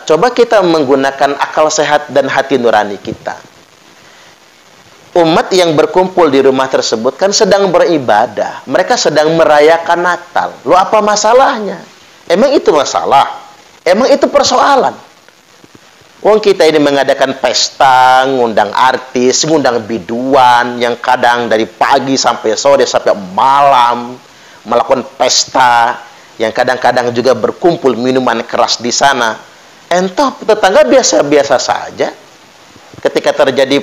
Coba kita menggunakan akal sehat dan hati nurani kita. Umat yang berkumpul di rumah tersebut kan sedang beribadah. Mereka sedang merayakan Natal. Loh, apa masalahnya? Emang itu masalah? Emang itu persoalan? Wong kita ini mengadakan pesta, ngundang artis, ngundang biduan, yang kadang dari pagi sampai sore sampai malam melakukan pesta, yang kadang-kadang juga berkumpul minuman keras di sana. Entah tetangga biasa-biasa saja. Ketika terjadi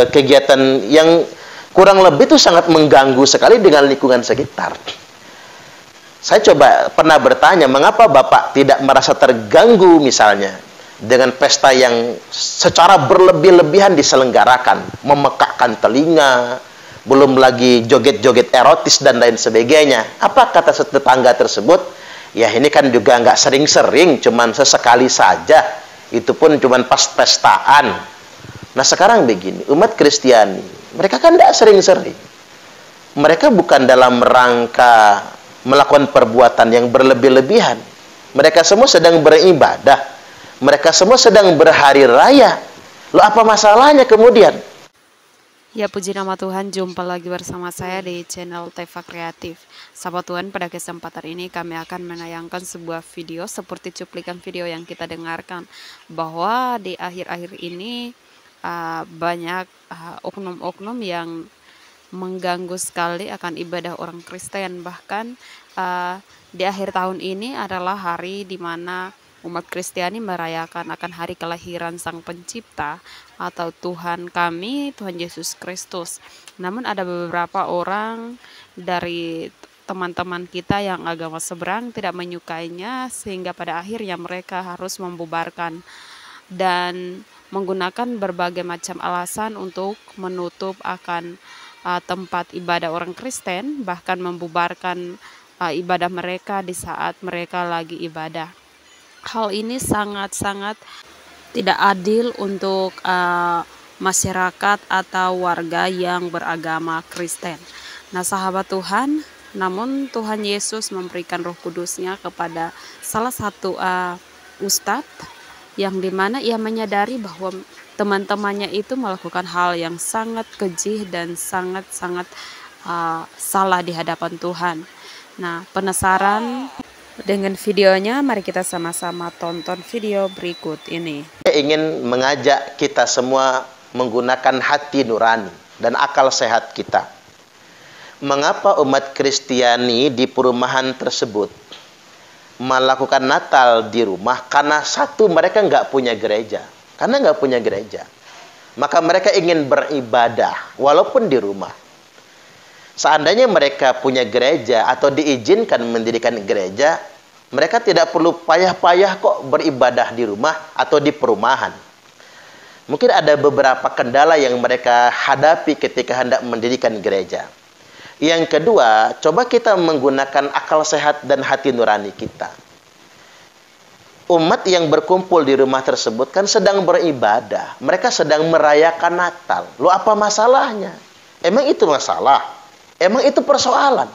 kegiatan yang kurang lebih itu sangat mengganggu sekali dengan lingkungan sekitar. Saya coba pernah bertanya, mengapa Bapak tidak merasa terganggu misalnya dengan pesta yang secara berlebih-lebihan diselenggarakan, memekakkan telinga, belum lagi joget-joget erotis dan lain sebagainya. Apa kata tetangga tersebut? Ya ini kan juga nggak sering-sering, cuman sesekali saja. Itu pun cuman pas pestaan. Nah sekarang begini, umat Kristiani, mereka kan tidak sering-sering. Mereka bukan dalam rangka melakukan perbuatan yang berlebih-lebihan. Mereka semua sedang beribadah. Mereka semua sedang berhari raya. Loh, apa masalahnya kemudian? Ya, puji nama Tuhan, jumpa lagi bersama saya di channel Teva Kreatif. Sahabat Tuhan, pada kesempatan ini kami akan menayangkan sebuah video seperti cuplikan video yang kita dengarkan, bahwa di akhir-akhir ini banyak oknum-oknum yang mengganggu sekali akan ibadah orang Kristen. Bahkan di akhir tahun ini adalah hari di mana umat Kristiani merayakan akan hari kelahiran Sang Pencipta atau Tuhan kami, Tuhan Yesus Kristus. Namun ada beberapa orang dari teman-teman kita yang agama seberang tidak menyukainya, sehingga pada akhirnya mereka harus membubarkan dan menggunakan berbagai macam alasan untuk menutup akan tempat ibadah orang Kristen, bahkan membubarkan ibadah mereka di saat mereka lagi ibadah. Hal ini sangat-sangat tidak adil untuk masyarakat atau warga yang beragama Kristen. Nah sahabat Tuhan, namun Tuhan Yesus memberikan Roh Kudusnya kepada salah satu ustadz, yang dimana ia menyadari bahwa teman-temannya itu melakukan hal yang sangat keji dan sangat-sangat salah di hadapan Tuhan. Nah penasaran dengan videonya? Mari kita sama-sama tonton video berikut ini. Saya ingin mengajak kita semua menggunakan hati nurani dan akal sehat kita. Mengapa umat Kristiani di perumahan tersebut melakukan Natal di rumah? Karena satu, mereka nggak punya gereja. Karena nggak punya gereja, maka mereka ingin beribadah walaupun di rumah. Seandainya mereka punya gereja atau diizinkan mendirikan gereja, mereka tidak perlu payah-payah kok beribadah di rumah atau di perumahan. Mungkin ada beberapa kendala yang mereka hadapi ketika hendak mendirikan gereja. Yang kedua, coba kita menggunakan akal sehat dan hati nurani kita. Umat yang berkumpul di rumah tersebut kan sedang beribadah. Mereka sedang merayakan Natal. Loh, apa masalahnya? Emang itu masalah? Emang itu persoalan?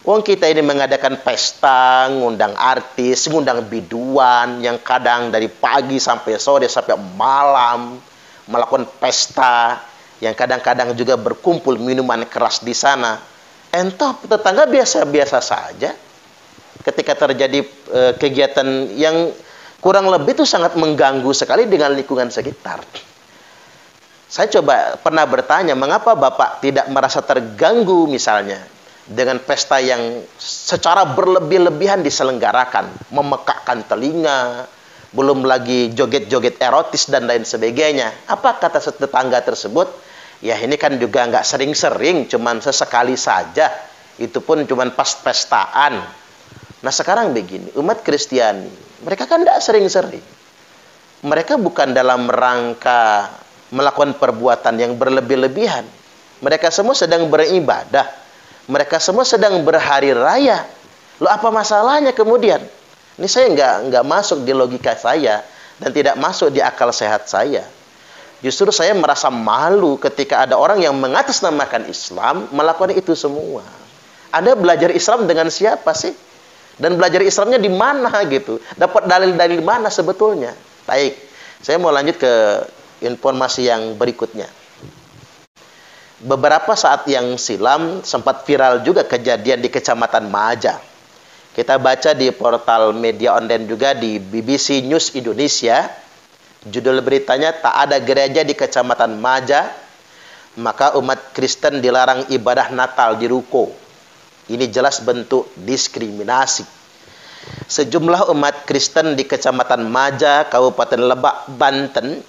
Wong kita ini mengadakan pesta, ngundang artis, ngundang biduan, yang kadang dari pagi sampai sore sampai malam melakukan pesta, yang kadang-kadang juga berkumpul minuman keras di sana. Entah tetangga biasa-biasa saja. Ketika terjadi kegiatan yang kurang lebih itu sangat mengganggu sekali dengan lingkungan sekitar. Saya coba pernah bertanya, mengapa Bapak tidak merasa terganggu misalnya dengan pesta yang secara berlebih-lebihan diselenggarakan, memekakkan telinga, belum lagi joget-joget erotis dan lain sebagainya. Apa kata tetangga tersebut? Ya ini kan juga nggak sering-sering, cuman sesekali saja. Itu pun cuman pas pestaan. Nah sekarang begini, umat Kristiani, mereka kan tidak sering-sering. Mereka bukan dalam rangka melakukan perbuatan yang berlebih-lebihan. Mereka semua sedang beribadah. Mereka semua sedang berhari raya. Loh, apa masalahnya kemudian? Ini saya nggak masuk di logika saya dan tidak masuk di akal sehat saya. Justru saya merasa malu ketika ada orang yang mengatasnamakan Islam melakukan itu semua. Anda belajar Islam dengan siapa sih? Dan belajar Islamnya di mana gitu? Dapat dalil-dalil mana sebetulnya? Baik, saya mau lanjut ke informasi yang berikutnya. Beberapa saat yang silam sempat viral juga kejadian di Kecamatan Maja. Kita baca di portal media online juga di BBC News Indonesia. Judul beritanya, tak ada gereja di Kecamatan Maja, maka umat Kristen dilarang ibadah Natal di ruko. Ini jelas bentuk diskriminasi. Sejumlah umat Kristen di Kecamatan Maja, Kabupaten Lebak, Banten,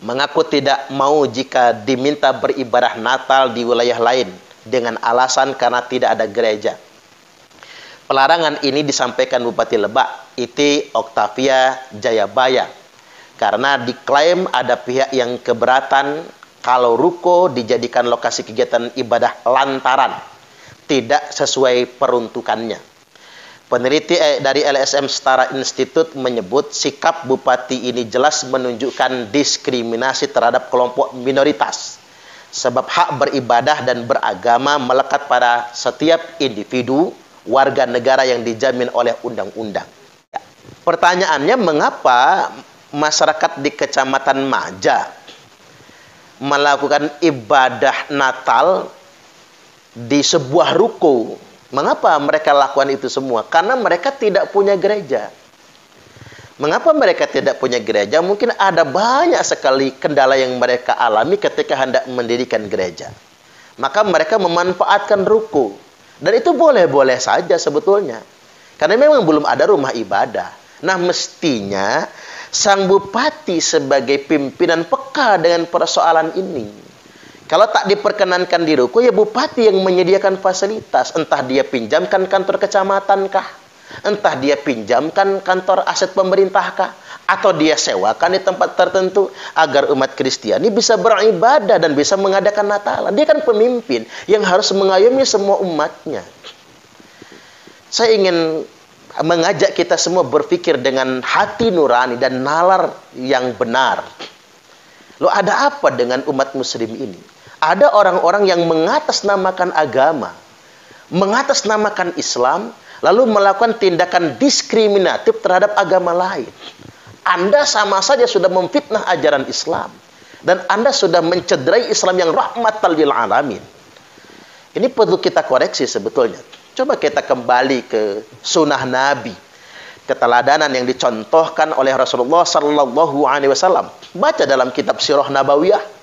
mengaku tidak mau jika diminta beribadah Natal di wilayah lain dengan alasan karena tidak ada gereja. Pelarangan ini disampaikan Bupati Lebak, Iti Oktavia Jayabaya, karena diklaim ada pihak yang keberatan kalau ruko dijadikan lokasi kegiatan ibadah lantaran tidak sesuai peruntukannya. Peneliti dari LSM Setara Institute menyebut sikap Bupati ini jelas menunjukkan diskriminasi terhadap kelompok minoritas. Sebab hak beribadah dan beragama melekat pada setiap individu warga negara yang dijamin oleh undang-undang. Pertanyaannya, mengapa masyarakat di Kecamatan Maja melakukan ibadah Natal di sebuah ruko? Mengapa mereka lakukan itu semua? Karena mereka tidak punya gereja. Mengapa mereka tidak punya gereja? Mungkin ada banyak sekali kendala yang mereka alami ketika hendak mendirikan gereja. Maka mereka memanfaatkan ruko. Dan itu boleh-boleh saja sebetulnya. Karena memang belum ada rumah ibadah. Nah, mestinya sang bupati sebagai pimpinan peka dengan persoalan ini. Kalau tak diperkenankan di ruko, ya bupati yang menyediakan fasilitas. Entah dia pinjamkan kantor kecamatan kah? Entah dia pinjamkan kantor aset pemerintah kah? Atau dia sewakan di tempat tertentu agar umat Kristiani bisa beribadah dan bisa mengadakan Natalan. Dia kan pemimpin yang harus mengayomi semua umatnya. Saya ingin mengajak kita semua berpikir dengan hati nurani dan nalar yang benar. Loh, ada apa dengan umat muslim ini? Ada orang-orang yang mengatasnamakan agama, mengatasnamakan Islam, lalu melakukan tindakan diskriminatif terhadap agama lain. Anda sama saja sudah memfitnah ajaran Islam. Dan Anda sudah mencederai Islam yang rahmatan lil alamin. Ini perlu kita koreksi sebetulnya. Coba kita kembali ke sunnah Nabi. Keteladanan yang dicontohkan oleh Rasulullah Sallallahu Alaihi Wasallam. Baca dalam kitab Sirah Nabawiyah.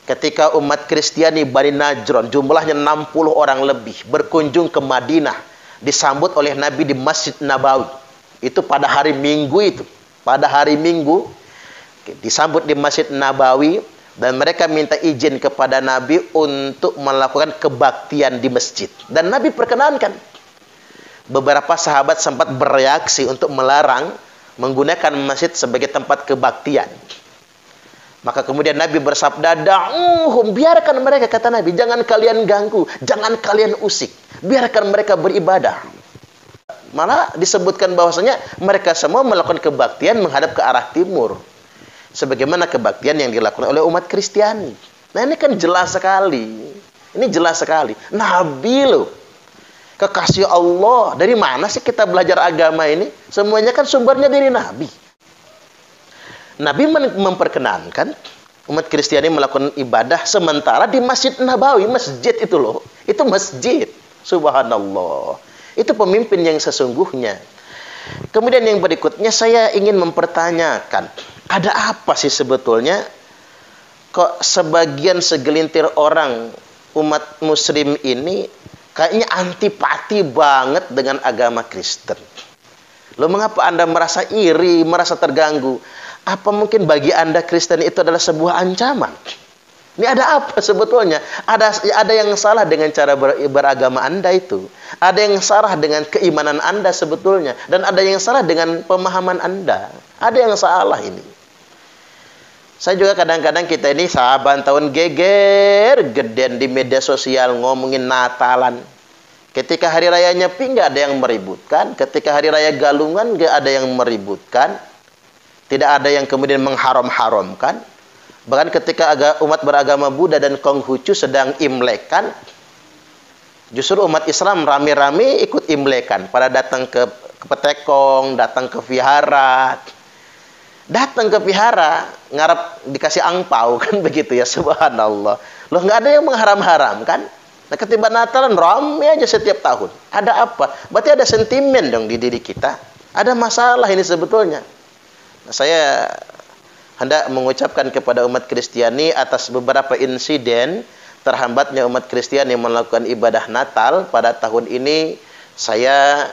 Ketika umat Kristiani Bani Najran, jumlahnya 60 orang lebih, berkunjung ke Madinah, disambut oleh Nabi di Masjid Nabawi. Itu pada hari Minggu itu. Pada hari Minggu, disambut di Masjid Nabawi, dan mereka minta izin kepada Nabi untuk melakukan kebaktian di masjid. Dan Nabi perkenankan. Beberapa sahabat sempat bereaksi untuk melarang menggunakan masjid sebagai tempat kebaktian. Maka kemudian Nabi bersabda, "Da'uhum, biarkan mereka," kata Nabi, "jangan kalian ganggu, jangan kalian usik, biarkan mereka beribadah." Malah disebutkan bahwasanya mereka semua melakukan kebaktian menghadap ke arah timur. Sebagaimana kebaktian yang dilakukan oleh umat Kristiani. Nah, ini kan jelas sekali. Ini jelas sekali. Nabi loh. Kekasih Allah. Dari mana sih kita belajar agama ini? Semuanya kan sumbernya dari Nabi. Nabi memperkenankan umat Kristiani melakukan ibadah sementara di Masjid Nabawi. Masjid itu loh. Itu masjid. Subhanallah. Itu pemimpin yang sesungguhnya. Kemudian yang berikutnya saya ingin mempertanyakan. Ada apa sih sebetulnya? Kok sebagian segelintir orang umat muslim ini kayaknya antipati banget dengan agama Kristen. Loh, mengapa Anda merasa iri, merasa terganggu? Apa mungkin bagi Anda Kristen itu adalah sebuah ancaman? Ini ada apa sebetulnya? Ada yang salah dengan cara beragama Anda itu. Ada yang salah dengan keimanan Anda sebetulnya. Dan ada yang salah dengan pemahaman Anda. Ada yang salah ini. Saya juga kadang-kadang kita ini sahabat tahun geger gedean di media sosial ngomongin Natalan. Ketika hari raya Nyepi nggak ada yang meributkan. Ketika hari raya Galungan nggak ada yang meributkan. Tidak ada yang kemudian mengharam-haramkan. Bahkan ketika umat beragama Buddha dan Konghucu sedang imlekan, Justru umat Islam rame-rame ikut imlekan, pada datang ke petekong, datang ke vihara. Datang ke vihara, ngarap dikasih angpau, kan begitu ya, subhanallah. Loh, nggak ada yang mengharam-haramkan. Nah, ketika Natalan rame aja setiap tahun. Ada apa? Berarti ada sentimen dong di diri kita. Ada masalah ini sebetulnya. Nah, saya hendak mengucapkan kepada umat Kristiani atas beberapa insiden terhambatnya umat Kristiani melakukan ibadah Natal pada tahun ini. Saya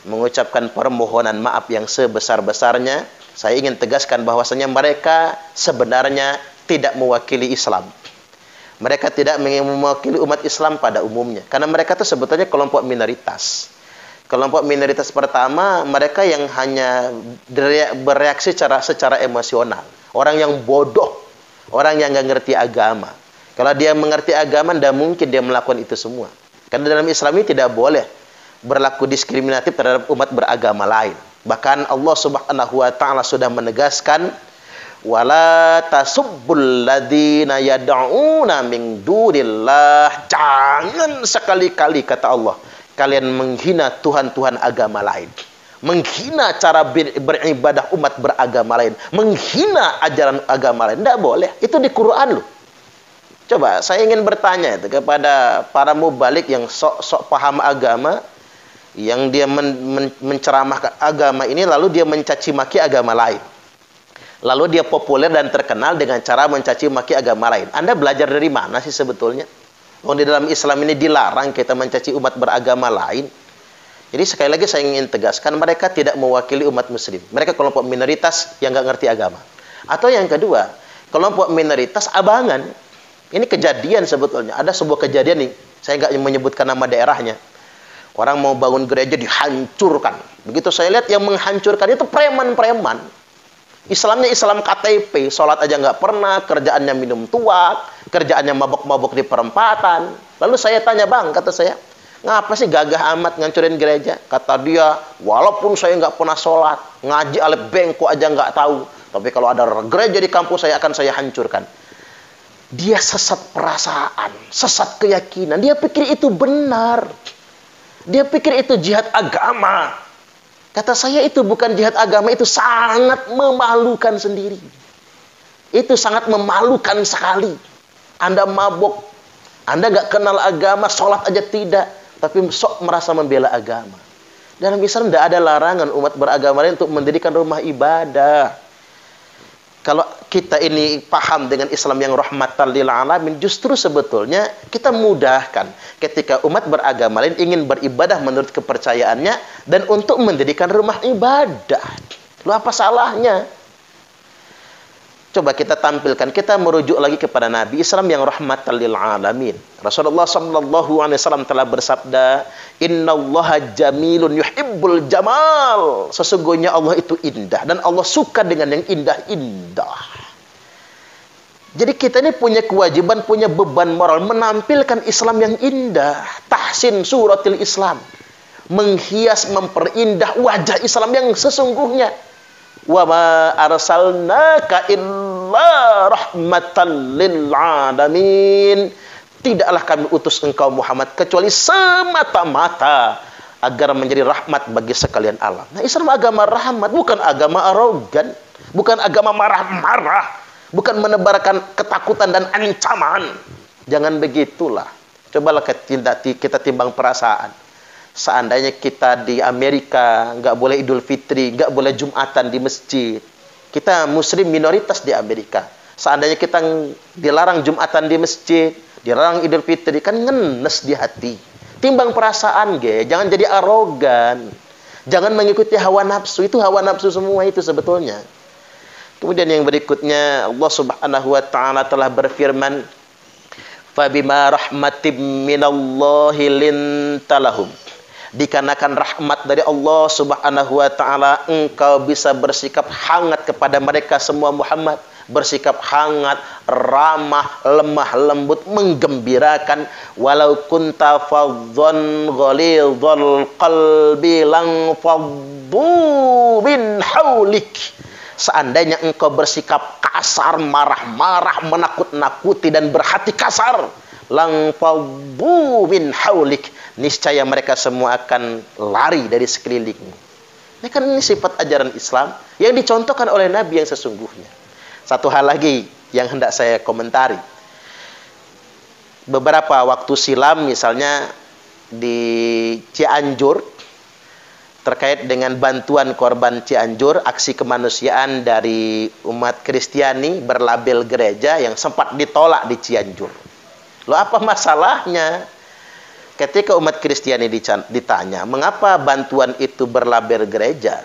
mengucapkan permohonan maaf yang sebesar-besarnya. Saya ingin tegaskan bahwasanya mereka sebenarnya tidak mewakili Islam. Mereka tidak mewakili umat Islam pada umumnya. Karena mereka itu sebetulnya kelompok minoritas. Kelompok minoritas pertama, mereka yang hanya bereaksi secara emosional. Orang yang bodoh. Orang yang nggak ngerti agama. Kalau dia mengerti agama, tidak mungkin dia melakukan itu semua. Karena dalam Islam ini tidak boleh berlaku diskriminatif terhadap umat beragama lain. Bahkan Allah Subhanahu wa taala sudah menegaskan, wala tasubbul ladzina yad'una min dunillah. Jangan sekali-kali, kata Allah, kalian menghina tuhan-tuhan agama lain. Menghina cara beribadah umat beragama lain. Menghina ajaran agama lain. Tidak boleh. Itu di Quran loh. Coba saya ingin bertanya itu kepada para mubalik yang sok paham agama, yang dia menceramahkan agama ini, lalu dia mencaci maki agama lain. Lalu dia populer dan terkenal dengan cara mencaci maki agama lain. Anda belajar dari mana sih sebetulnya? Di dalam Islam ini dilarang kita mencaci umat beragama lain. Jadi sekali lagi saya ingin tegaskan, mereka tidak mewakili umat muslim. Mereka kelompok minoritas yang nggak ngerti agama. Atau yang kedua, kelompok minoritas abangan. Ini kejadian sebetulnya. Ada sebuah kejadian nih, saya nggak menyebutkan nama daerahnya. Orang mau bangun gereja dihancurkan. Begitu saya lihat yang menghancurkan itu preman-preman. Islamnya Islam KTP, sholat aja nggak pernah, kerjaannya minum tuak, kerjaannya mabok-mabok di perempatan. Lalu saya tanya, bang, kata saya, ngapa sih gagah amat ngancurin gereja? Kata dia, walaupun saya nggak pernah sholat, ngaji alif bengko aja nggak tahu, tapi kalau ada gereja di kampus saya akan saya hancurkan. Dia sesat perasaan, sesat keyakinan. Dia pikir itu benar. Dia pikir itu jihad agama. Kata saya, itu bukan jihad agama, itu sangat memalukan sendiri. Itu sangat memalukan sekali. Anda mabuk, Anda nggak kenal agama, sholat aja tidak, tapi sok merasa membela agama. Dalam Islam tidak ada larangan umat beragama lain untuk mendirikan rumah ibadah. Kalau kita ini paham dengan Islam yang rahmatan lil alamin, justru sebetulnya kita mudahkan ketika umat beragama lain ingin beribadah menurut kepercayaannya dan untuk mendirikan rumah ibadah. Lu apa salahnya? Coba kita tampilkan, kita merujuk lagi kepada Nabi Islam yang rahmatan lil alamin. Rasulullah sallallahu alaihi wasallam telah bersabda, "Innallaha jamilun yuhibbul jamal." Sesungguhnya Allah itu indah dan Allah suka dengan yang indah-indah. Jadi kita ini punya kewajiban, punya beban moral menampilkan Islam yang indah. Tahsin suratil Islam. Menghias, memperindah wajah Islam yang sesungguhnya. Wa ma arsalnaka illa rahmatan lil alamin. Tidaklah kami utus engkau Muhammad kecuali semata-mata agar menjadi rahmat bagi sekalian alam. Nah, Islam agama rahmat, bukan agama arogan, bukan agama marah-marah, bukan menebarkan ketakutan dan ancaman. Jangan begitulah. Cobalah kita timbang perasaan. Seandainya kita di Amerika nggak boleh Idul Fitri, nggak boleh Jumatan di masjid. Kita muslim minoritas di Amerika. Seandainya kita dilarang Jumatan di masjid, dilarang Idul Fitri, kan ngenes di hati. Timbang perasaan, jangan jadi arogan. Jangan mengikuti hawa nafsu. Itu hawa nafsu semua itu sebetulnya. Kemudian yang berikutnya, Allah Subhanahu wa taala telah berfirman, "Fabima rahmatim minallahi lintalahum." Dikarenakan rahmat dari Allah Subhanahu wa taala, engkau bisa bersikap hangat kepada mereka semua Muhammad, bersikap hangat, ramah, lemah lembut, menggembirakan. Walau kunta fadhdhan ghalidhal qalbi lang faddu min haulik. Seandainya engkau bersikap kasar, marah-marah, menakut-nakuti dan berhati kasar, lang fawwu min haulik, niscaya mereka semua akan lari dari sekelilingmu. Ini kan ini sifat ajaran Islam yang dicontohkan oleh Nabi yang sesungguhnya. Satu hal lagi yang hendak saya komentari. Beberapa waktu silam misalnya di Cianjur, terkait dengan bantuan korban Cianjur, aksi kemanusiaan dari umat Kristiani berlabel gereja yang sempat ditolak di Cianjur. Loh, apa masalahnya? Ketika umat Kristiani ditanya, mengapa bantuan itu berlabel gereja?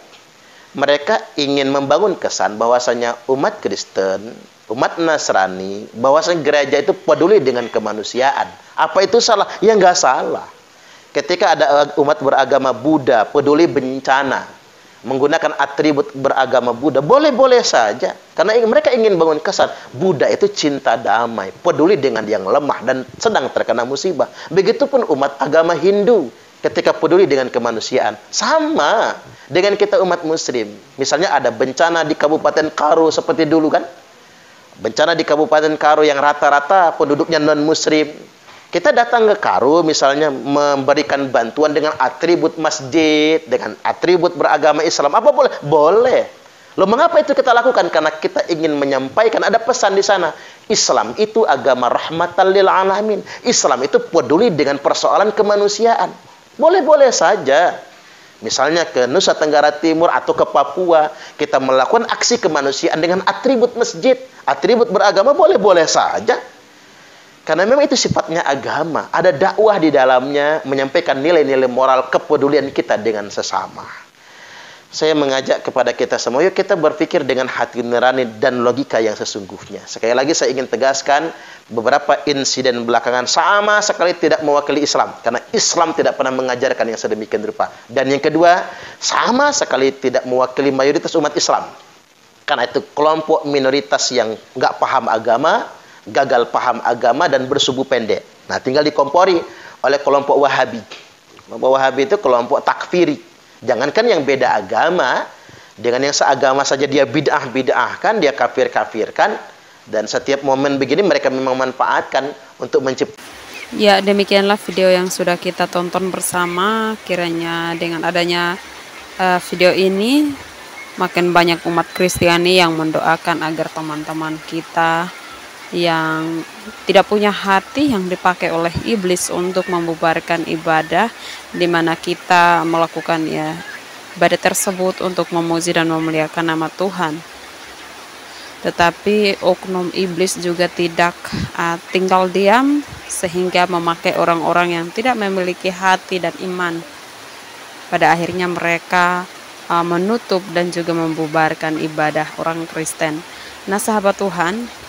Mereka ingin membangun kesan bahwasanya umat Kristen, umat Nasrani, bahwasanya gereja itu peduli dengan kemanusiaan. Apa itu salah? Ya nggak salah. Ketika ada umat beragama Buddha peduli bencana, menggunakan atribut beragama Buddha, boleh-boleh saja. Karena mereka ingin bangun kesan Buddha itu cinta damai, peduli dengan yang lemah dan sedang terkena musibah. Begitupun umat agama Hindu ketika peduli dengan kemanusiaan. Sama dengan kita umat Muslim. Misalnya ada bencana di Kabupaten Karo seperti dulu kan. Bencana di Kabupaten Karo yang rata-rata penduduknya non-Muslim. Kita datang ke Karo misalnya memberikan bantuan dengan atribut masjid, dengan atribut beragama Islam. Apa boleh? Boleh. Loh, mengapa itu kita lakukan? Karena kita ingin menyampaikan, ada pesan di sana. Islam itu agama rahmatan lil alamin. Islam itu peduli dengan persoalan kemanusiaan. Boleh-boleh saja. Misalnya ke Nusa Tenggara Timur atau ke Papua, kita melakukan aksi kemanusiaan dengan atribut masjid, atribut beragama, boleh-boleh saja. Karena memang itu sifatnya agama. Ada dakwah di dalamnya, menyampaikan nilai-nilai moral kepedulian kita dengan sesama. Saya mengajak kepada kita semua, yuk kita berpikir dengan hati nurani dan logika yang sesungguhnya. Sekali lagi saya ingin tegaskan, beberapa insiden belakangan sama sekali tidak mewakili Islam. Karena Islam tidak pernah mengajarkan yang sedemikian rupa. Dan yang kedua, sama sekali tidak mewakili mayoritas umat Islam. Karena itu kelompok minoritas yang nggak paham agama, gagal paham agama dan bersubu pendek. Nah, tinggal dikompori oleh kelompok Wahabi. Kelompok Wahabi itu kelompok takfiri. Jangankan yang beda agama, dengan yang seagama saja dia bid'ah-bid'ahkan, dia kafir-kafirkan, dan setiap momen begini mereka memang manfaatkan untuk menciptakan. Ya, demikianlah video yang sudah kita tonton bersama. Kiranya dengan adanya video ini, makin banyak umat Kristiani yang mendoakan agar teman-teman kita yang tidak punya hati yang dipakai oleh iblis untuk membubarkan ibadah, di mana kita melakukan ya ibadah tersebut untuk memuji dan memuliakan nama Tuhan. Tetapi oknum iblis juga tidak tinggal diam, sehingga memakai orang-orang yang tidak memiliki hati dan iman. Pada akhirnya mereka menutup dan juga membubarkan ibadah orang Kristen. Nah, sahabat Tuhan,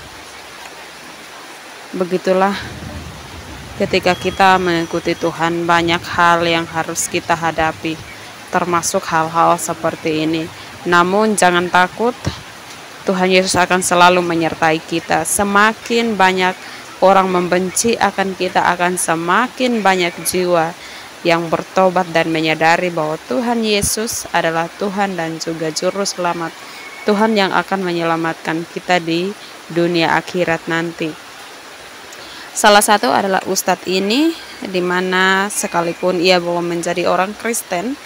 begitulah ketika kita mengikuti Tuhan, banyak hal yang harus kita hadapi, termasuk hal-hal seperti ini. Namun jangan takut, Tuhan Yesus akan selalu menyertai kita. Semakin banyak orang membenci akan kita, akan semakin banyak jiwa yang bertobat dan menyadari bahwa Tuhan Yesus adalah Tuhan dan juga Juru Selamat, Tuhan yang akan menyelamatkan kita di dunia akhirat nanti. Salah satu adalah Ustadz ini, di mana sekalipun ia belum menjadi orang Kristen,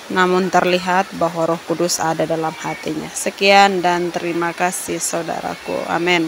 namun terlihat bahwa Roh Kudus ada dalam hatinya. Sekian dan terima kasih saudaraku. Amin.